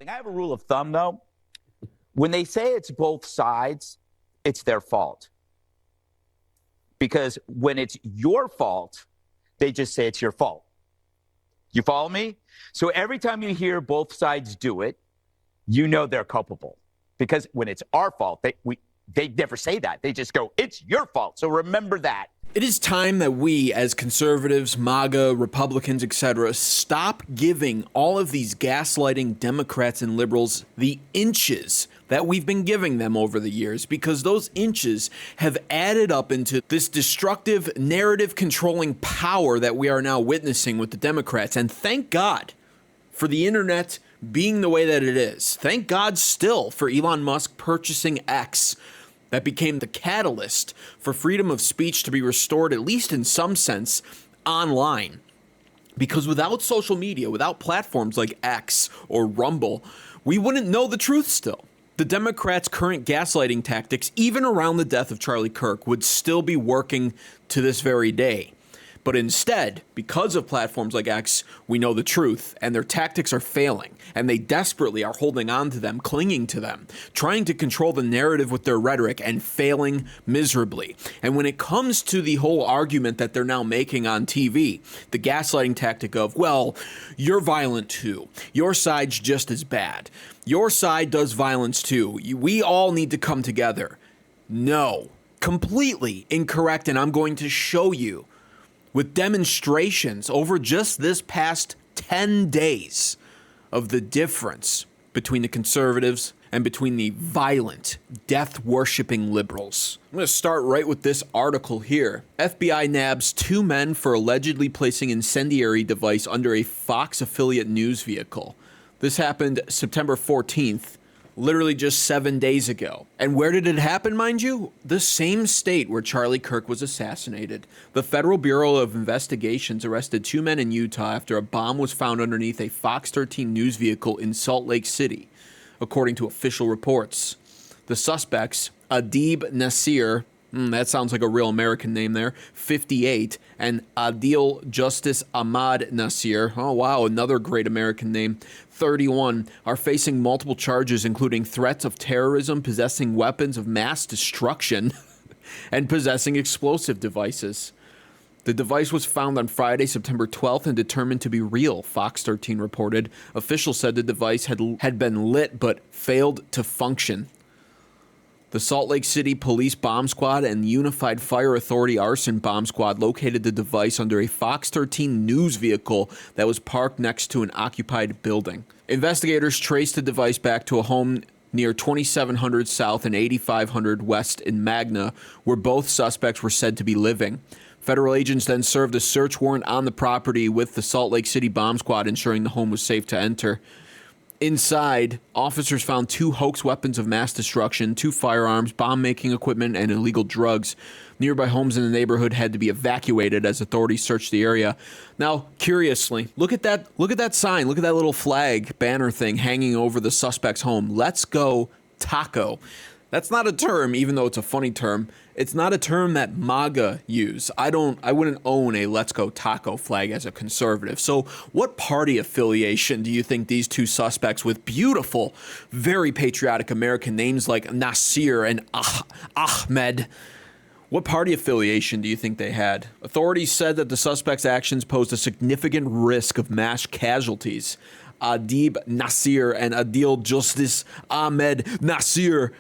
I have a rule of thumb, though. When they say it's both sides, it's their fault. Because when it's your fault, they just say it's your fault. You follow me? So every time you hear both sides do it, you know they're culpable. Because when it's our fault, they never say that. They just go, it's your fault. So remember that. It is time that we, as conservatives, MAGA, Republicans, etc., stop giving all of these gaslighting Democrats and liberals the inches that we've been giving them over the years, because those inches have added up into this destructive, narrative-controlling power that we are now witnessing with the Democrats. And thank God for the internet being the way that it is. Thank God still for Elon Musk purchasing X. That became the catalyst for freedom of speech to be restored, at least in some sense, online. Because without social media, without platforms like X or Rumble, we wouldn't know the truth still. The Democrats' current gaslighting tactics, even around the death of Charlie Kirk, would still be working to this very day. But instead, because of platforms like X, we know the truth, and their tactics are failing, and they desperately are holding on to them, clinging to them, trying to control the narrative with their rhetoric, and failing miserably. And when it comes to the whole argument that they're now making on TV, the gaslighting tactic of, well, you're violent too, your side's just as bad, your side does violence too, we all need to come together. No, completely incorrect, and I'm going to show you with demonstrations over just this past 10 days of the difference between the conservatives and between the violent, death-worshipping liberals. I'm going to start right with this article here. FBI nabs 2 men for allegedly placing incendiary device under a Fox affiliate news vehicle. This happened September 14th. Literally just 7 days ago. And where did it happen, mind you? The same state where Charlie Kirk was assassinated. The Federal Bureau of Investigations arrested 2 men in Utah after a bomb was found underneath a Fox 13 news vehicle in Salt Lake City, according to official reports. The suspects, Adib Nasir, that sounds like a real American name there, 58, and Adil Justice Ahmad Nasir, oh wow, another great American name, 31, are facing multiple charges including threats of terrorism, possessing weapons of mass destruction, and possessing explosive devices. The device was found on Friday, September 12th, and determined to be real, Fox 13 reported. Officials said the device had been lit but failed to function. The Salt Lake City Police Bomb Squad and Unified Fire Authority Arson Bomb Squad located the device under a Fox 13 news vehicle that was parked next to an occupied building. Investigators traced the device back to a home near 2700 South and 8500 West in Magna, where both suspects were said to be living. Federal agents then served a search warrant on the property with the Salt Lake City Bomb Squad, ensuring the home was safe to enter. Inside, officers found 2 hoax weapons of mass destruction, 2 firearms, bomb-making equipment, and illegal drugs. Nearby homes in the neighborhood had to be evacuated as authorities searched the area. Now, curiously, look at that sign, look at that little flag banner thing hanging over the suspect's home. Let's go taco. That's not a term, even though it's a funny term. It's not a term that MAGA use. I wouldn't own a Let's Go Taco flag as a conservative. So what party affiliation do you think these 2 suspects with beautiful, very patriotic American names like Nasir and Ahmed, what party affiliation do you think they had? Authorities said that the suspects' actions posed a significant risk of mass casualties. Adib Nasir and Adil Justice Ahmed Nasir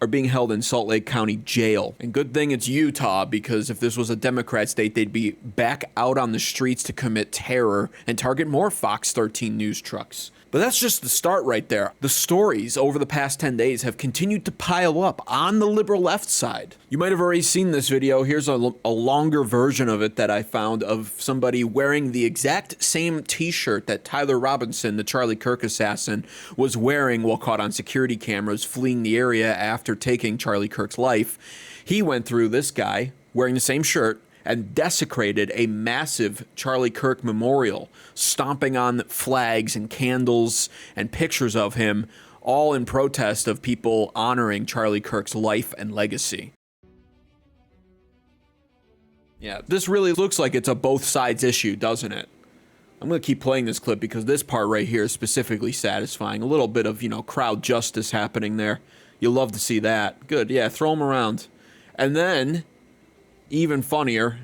are being held in Salt Lake County Jail. And good thing it's Utah, because if this was a Democrat state, they'd be back out on the streets to commit terror and target more Fox 13 news trucks. But that's just the start right there. The stories over the past 10 days have continued to pile up on the liberal left side. You might have already seen this video. Here's a longer version of it that I found of somebody wearing the exact same t-shirt that Tyler Robinson, the Charlie Kirk assassin, was wearing while caught on security cameras fleeing the area after taking Charlie Kirk's life. He went through, this guy, wearing the same shirt, and desecrated a massive Charlie Kirk Memorial, stomping on flags and candles and pictures of him, all in protest of people honoring Charlie Kirk's life and legacy. Yeah, this really looks like it's a both sides issue, doesn't it? I'm going to keep playing this clip because this part right here is specifically satisfying. A little bit of, crowd justice happening there. You'll love to see that. Good, yeah, throw him around. And then, even funnier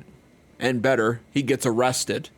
and better, he gets arrested.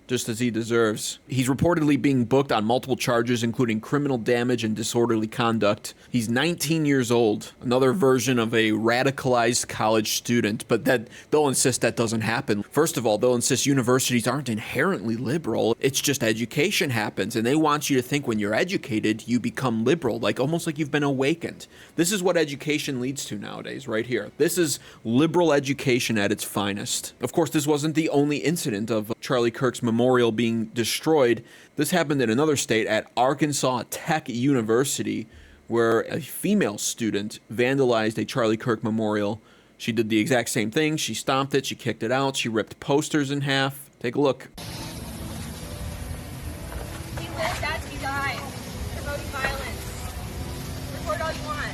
Just as he deserves. He's reportedly being booked on multiple charges, including criminal damage and disorderly conduct. He's 19 years old, another version of a radicalized college student, but that they'll insist that doesn't happen. First of all, they'll insist universities aren't inherently liberal. It's just education happens, and they want you to think when you're educated, you become liberal, almost like you've been awakened. This is what education leads to nowadays, right here. This is liberal education at its finest. Of course, this wasn't the only incident of Charlie Kirk's memorial being destroyed. This happened in another state at Arkansas Tech University, where a female student vandalized a Charlie Kirk memorial. She did the exact same thing. She stomped it, she kicked it out, she ripped posters in half. Take a look. He lived as he died, promoting violence. Report all you want.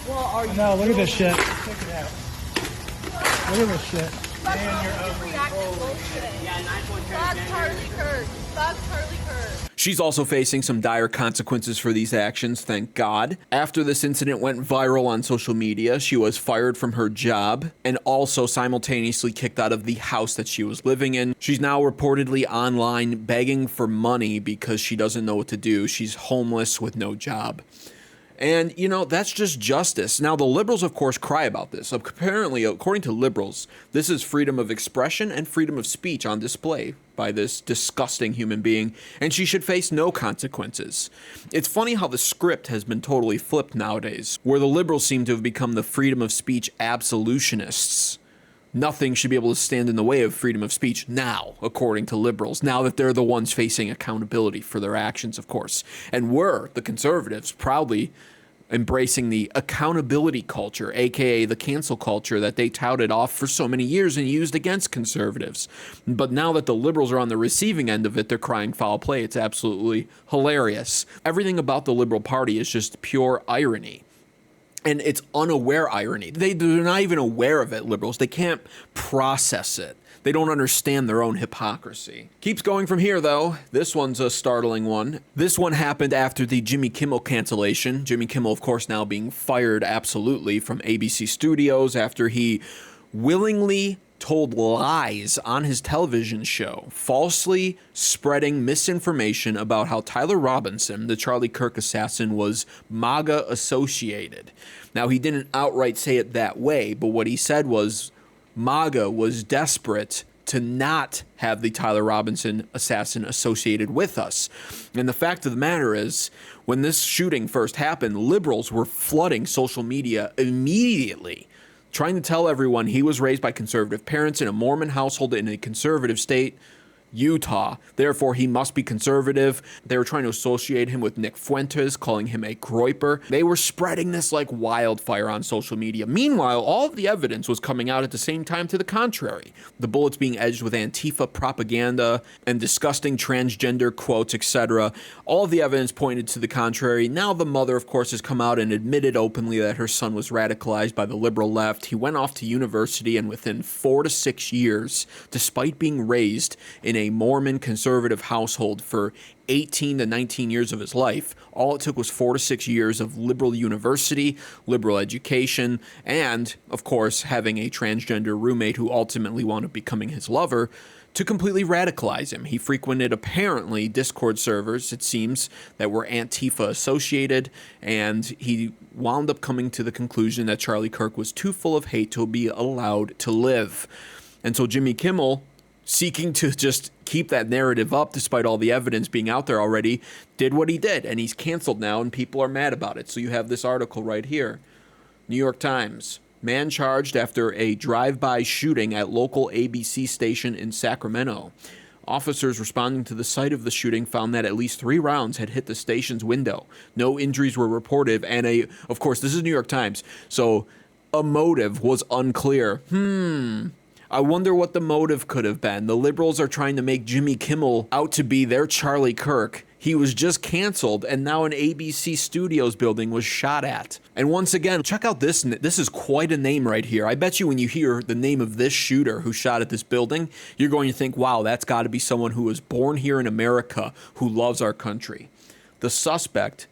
Well, are you? No, look at this shit. Check it out. Look at this shit. Fuck overreacting bullshit. Fuck Charlie Kirk. Fuck Charlie Kirk. She's also facing some dire consequences for these actions, thank God. After this incident went viral on social media, she was fired from her job and also simultaneously kicked out of the house that she was living in. She's now reportedly online begging for money because she doesn't know what to do. She's homeless with no job. And, that's just justice. Now, the liberals, of course, cry about this. Apparently, according to liberals, this is freedom of expression and freedom of speech on display by this disgusting human being, and she should face no consequences. It's funny how the script has been totally flipped nowadays, where the liberals seem to have become the freedom of speech absolutionists. Nothing should be able to stand in the way of freedom of speech now, according to liberals, now that they're the ones facing accountability for their actions, of course. And we're, the conservatives, proudly embracing the accountability culture, aka the cancel culture that they touted off for so many years and used against conservatives. But now that the liberals are on the receiving end of it, they're crying foul play. It's absolutely hilarious. Everything about the Liberal Party is just pure irony. And it's unaware irony. They're not even aware of it, liberals. They can't process it. They don't understand their own hypocrisy. Keeps going from here, though. This one's a startling one. This one happened after the Jimmy Kimmel cancellation. Jimmy Kimmel, of course, now being fired absolutely from ABC Studios after he willingly told lies on his television show, falsely spreading misinformation about how Tyler Robinson, the Charlie Kirk assassin, was MAGA associated. Now, he didn't outright say it that way, but what he said was MAGA was desperate to not have the Tyler Robinson assassin associated with us. And the fact of the matter is, when this shooting first happened, liberals were flooding social media immediately, trying to tell everyone he was raised by conservative parents in a Mormon household in a conservative state, Utah. Therefore, he must be conservative. They were trying to associate him with Nick Fuentes, calling him a groyper. They were spreading this like wildfire on social media. Meanwhile, all of the evidence was coming out at the same time to the contrary. The bullets being edged with Antifa propaganda and disgusting transgender quotes, etc. All of the evidence pointed to the contrary. Now the mother, of course, has come out and admitted openly that her son was radicalized by the liberal left. He went off to university, and within 4 to 6 years, despite being raised in a Mormon conservative household for 18 to 19 years of his life, all it took was 4 to 6 years of liberal university, liberal education, and, of course, having a transgender roommate who ultimately wound up becoming his lover to completely radicalize him. He frequented, apparently, Discord servers, it seems, that were Antifa associated, and he wound up coming to the conclusion that Charlie Kirk was too full of hate to be allowed to live. And so Jimmy Kimmel, seeking to just keep that narrative up despite all the evidence being out there already, did what he did, and he's canceled now, and people are mad about it. So you have this article right here. New York Times. Man charged after a drive-by shooting at local ABC station in Sacramento. Officers responding to the site of the shooting found that at least 3 rounds had hit the station's window. No injuries were reported, and of course, this is New York Times, so a motive was unclear. I wonder what the motive could have been. The liberals are trying to make Jimmy Kimmel out to be their Charlie Kirk. He was just canceled, and now an ABC Studios building was shot at. And once again, check out this. This is quite a name right here. I bet you when you hear the name of this shooter who shot at this building, you're going to think, wow, that's got to be someone who was born here in America who loves our country. The suspect,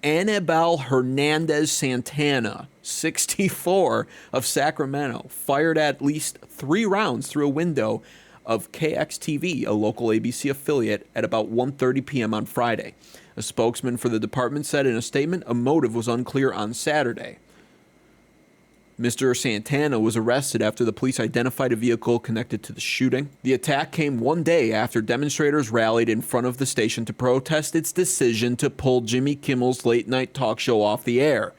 Anibal Hernandez Santana, 64, of Sacramento, fired at least 3 rounds through a window of KXTV, a local ABC affiliate, at about 1:30 p.m. on Friday. A spokesman for the department said in a statement a motive was unclear on Saturday. Mr. Santana was arrested after the police identified a vehicle connected to the shooting. The attack came one day after demonstrators rallied in front of the station to protest its decision to pull Jimmy Kimmel's late-night talk show off the air.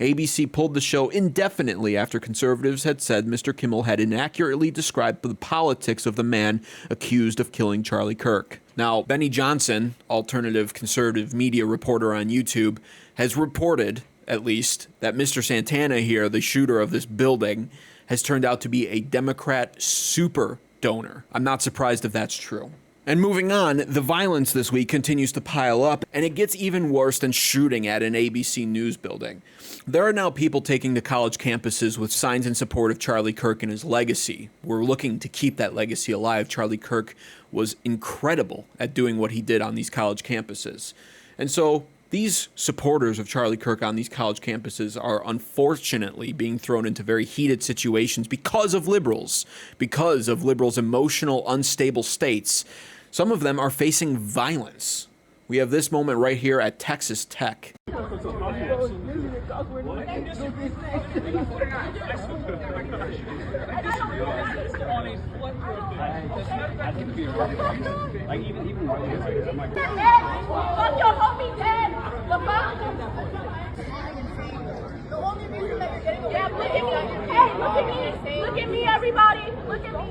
ABC pulled the show indefinitely after conservatives had said Mr. Kimmel had inaccurately described the politics of the man accused of killing Charlie Kirk. Now, Benny Johnson, alternative conservative media reporter on YouTube, has reported, at least, that Mr. Santana here, the shooter of this building, has turned out to be a Democrat super donor. I'm not surprised if that's true. And moving on, the violence this week continues to pile up, and it gets even worse than shooting at an ABC News building. There are now people taking to college campuses with signs in support of Charlie Kirk and his legacy. We're looking to keep that legacy alive. Charlie Kirk was incredible at doing what he did on these college campuses. And so these supporters of Charlie Kirk on these college campuses are unfortunately being thrown into very heated situations because of liberals' emotional, unstable states. Some of them are facing violence. We have this moment right here at Texas Tech. Look at me, everybody. Look at me.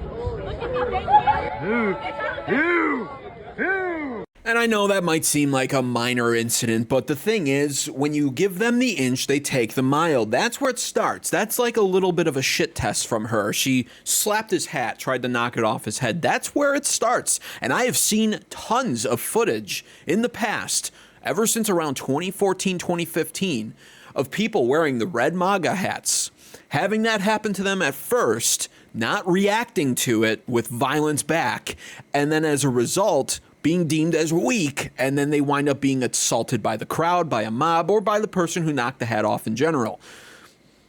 And I know that might seem like a minor incident, but the thing is, when you give them the inch, they take the mile. That's where it starts. That's like a little bit of a shit test from her. She slapped his hat, tried to knock it off his head. That's where it starts. And I have seen tons of footage in the past, ever since around 2014, 2015, of people wearing the red MAGA hats, having that happen to them at first, not reacting to it with violence back, and then as a result, being deemed as weak, and then they wind up being assaulted by the crowd, by a mob, or by the person who knocked the hat off in general.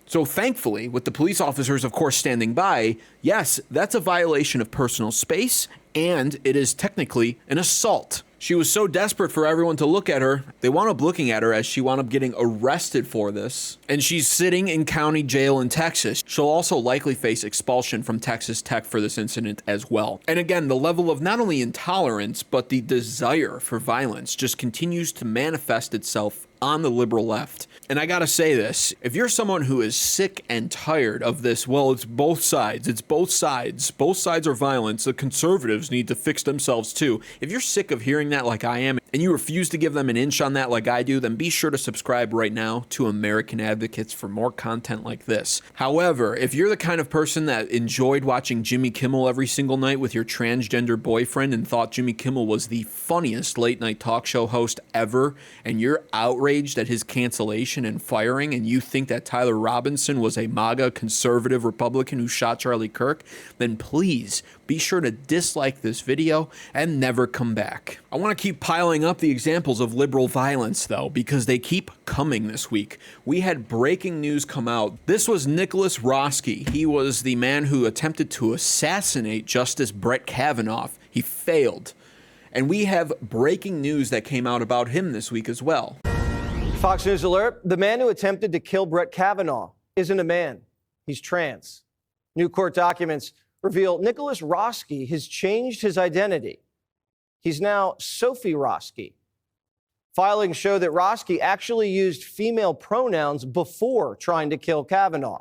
So thankfully, with the police officers, of course, standing by, yes, that's a violation of personal space, and it is technically an assault. She was so desperate for everyone to look at her, they wound up looking at her as she wound up getting arrested for this. And she's sitting in county jail in Texas. She'll also likely face expulsion from Texas Tech for this incident as well. And again, the level of not only intolerance, but the desire for violence just continues to manifest itself on the liberal left. And I gotta say this, if you're someone who is sick and tired of this, well, it's both sides are violent, the conservatives need to fix themselves too. If you're sick of hearing that like I am, and you refuse to give them an inch on that like I do, then be sure to subscribe right now to American Advocates for more content like this. However, if you're the kind of person that enjoyed watching Jimmy Kimmel every single night with your transgender boyfriend and thought Jimmy Kimmel was the funniest late night talk show host ever, and you're outraged at his cancellation and firing, and you think that Tyler Robinson was a MAGA conservative Republican who shot Charlie Kirk, then please be sure to dislike this video and never come back. I want to keep piling up the examples of liberal violence though, because they keep coming this week. We had breaking news come out. This was Nicholas Roski. He was the man who attempted to assassinate Justice Brett Kavanaugh. He failed. And we have breaking news that came out about him this week as well. Fox News alert, the man who attempted to kill Brett Kavanaugh isn't a man. He's trans. New court documents reveal Nicholas Roski has changed his identity. He's now Sophie Roski. Filings show that Roski actually used female pronouns before trying to kill Kavanaugh.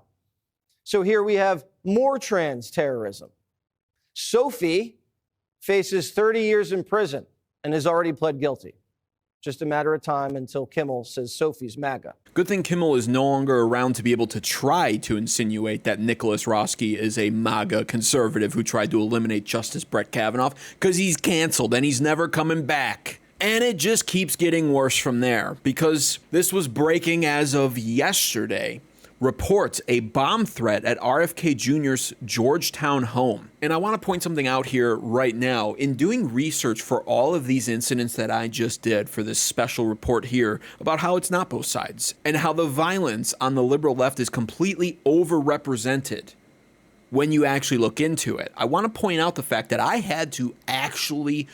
So here we have more trans terrorism. Sophie faces 30 years in prison and has already pled guilty. Just a matter of time until Kimmel says Sophie's MAGA. Good thing Kimmel is no longer around to be able to try to insinuate that Nicholas Roski is a MAGA conservative who tried to eliminate Justice Brett Kavanaugh, because he's canceled and he's never coming back. And it just keeps getting worse from there, because this was breaking as of yesterday. Reports a bomb threat at RFK Jr.'s Georgetown home. And I want to point something out here right now. In doing research for all of these incidents that I just did for this special report here about how it's not both sides and how the violence on the liberal left is completely overrepresented when you actually look into it, I want to point out the fact that I had to actually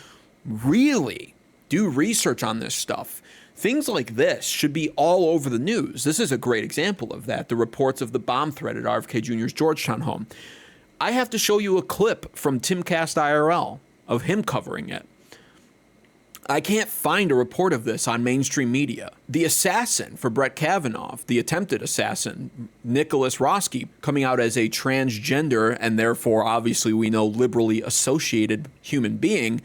really do research on this stuff. Things like this should be all over the news. This is a great example of that, the reports of the bomb threat at RFK Jr.'s Georgetown home. I have to show you a clip from Timcast IRL of him covering it. I can't find a report of this on mainstream media. The assassin for Brett Kavanaugh, the attempted assassin, Nicholas Roski, coming out as a transgender and therefore obviously we know liberally associated human being,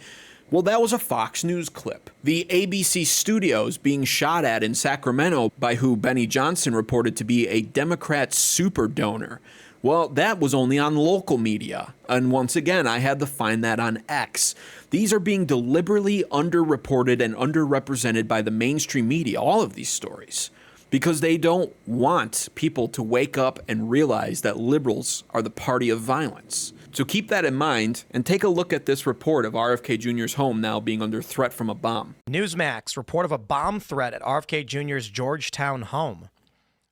well, that was a Fox News clip. The ABC studios being shot at in Sacramento by who Benny Johnson reported to be a Democrat super donor. Well, that was only on local media. And once again, I had to find that on X. These are being deliberately underreported and underrepresented by the mainstream media, all of these stories, because they don't want people to wake up and realize that liberals are the party of violence. So keep that in mind and take a look at this report of RFK Jr.'s home now being under threat from a bomb. Newsmax, report of a bomb threat at RFK Jr.'s Georgetown home.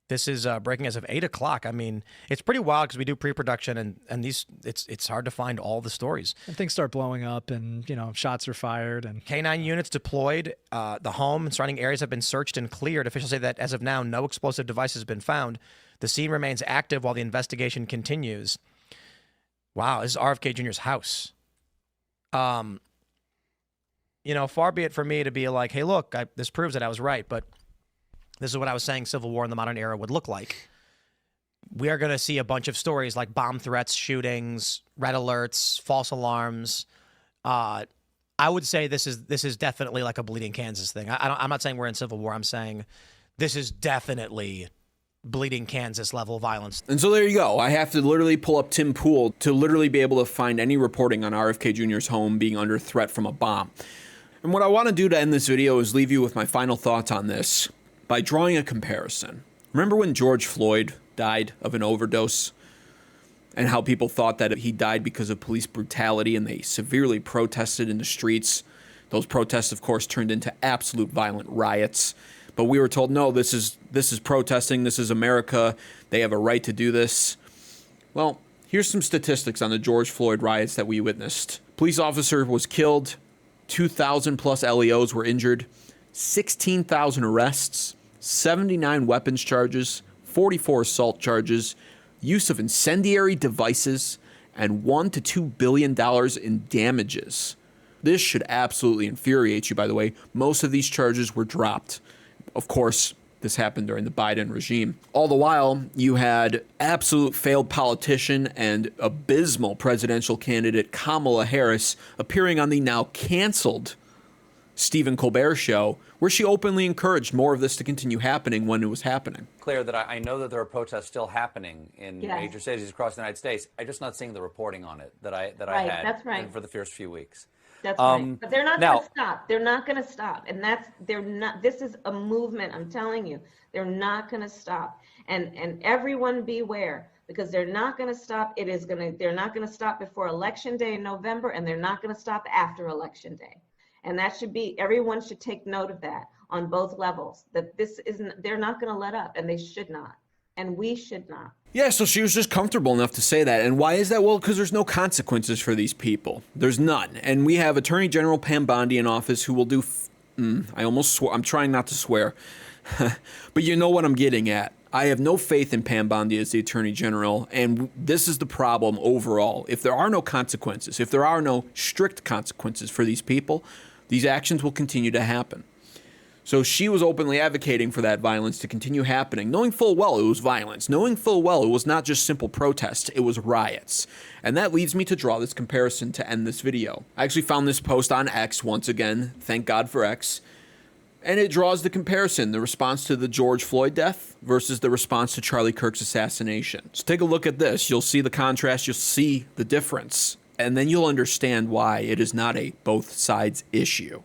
This is breaking as of 8 o'clock. I mean, it's pretty wild because we do pre-production and these it's hard to find all the stories. And things start blowing up and, shots are fired. And K-9 units deployed. The home and surrounding areas have been searched and cleared. Officials say that as of now, no explosive device has been found. The scene remains active while the investigation continues. Wow, this is RFK Jr.'s house. Far be it for me to be like, hey, look, this proves that I was right, but this is what I was saying Civil War in the modern era would look like. We are going to see a bunch of stories like bomb threats, shootings, red alerts, false alarms. I would say this is definitely like a Bleeding Kansas thing. I'm not saying we're in Civil War. I'm saying this is definitely Bleeding Kansas level violence. And so there you go. I have to literally pull up Tim Pool to literally be able to find any reporting on RFK Jr.'s home being under threat from a bomb. And what I want to do to end this video is leave you with my final thoughts on this by drawing a comparison. Remember when George Floyd died of an overdose and how people thought that he died because of police brutality and they severely protested in the streets? Those protests, of course, turned into absolute violent riots. But we were told, no, this is protesting. This is America. They have a right to do this. Well, here's some statistics on the George Floyd riots that we witnessed. Police officer was killed. 2,000 plus LEOs were injured. 16,000 arrests. 79 weapons charges. 44 assault charges. Use of incendiary devices. And $1 to $2 billion in damages. This should absolutely infuriate you, by the way. Most of these charges were dropped. Of course, this happened during the Biden regime. All the while, you had absolute failed politician and abysmal presidential candidate Kamala Harris appearing on the now canceled Stephen Colbert show, where she openly encouraged more of this to continue happening when it was happening. Clear that I know that there are protests still happening in major cities across the United States. I'm just not seeing the reporting on it that I had that's right. for the first few weeks. That's right. But they're not going to stop. They're not going to stop. And they're not, this is a movement, I'm telling you. They're not going to stop. And everyone beware, because they're not going to stop. They're not going to stop before Election Day in November, and they're not going to stop after Election Day. And that should be, everyone should take note of that on both levels, that they're not going to let up, and they should not. And we should not. Yeah, so she was just comfortable enough to say that. And why is that? Well, because there's no consequences for these people. There's none. And we have Attorney General Pam Bondi in office who will do, I almost swore, I'm trying not to swear, but you know what I'm getting at. I have no faith in Pam Bondi as the Attorney General, and this is the problem overall. If there are no consequences, if there are no strict consequences for these people, these actions will continue to happen. So she was openly advocating for that violence to continue happening, knowing full well it was violence, knowing full well it was not just simple protests, it was riots. And that leads me to draw this comparison to end this video. I actually found this post on X once again, thank God for X, and it draws the comparison, the response to the George Floyd death versus the response to Charlie Kirk's assassination. So take a look at this, you'll see the contrast, you'll see the difference, and then you'll understand why it is not a both sides issue.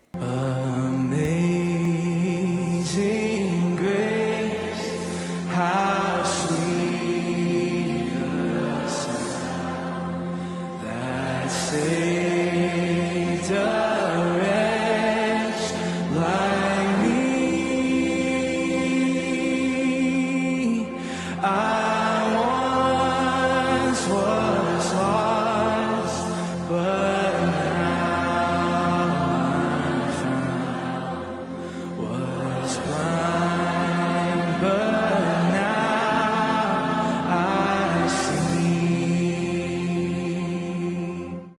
I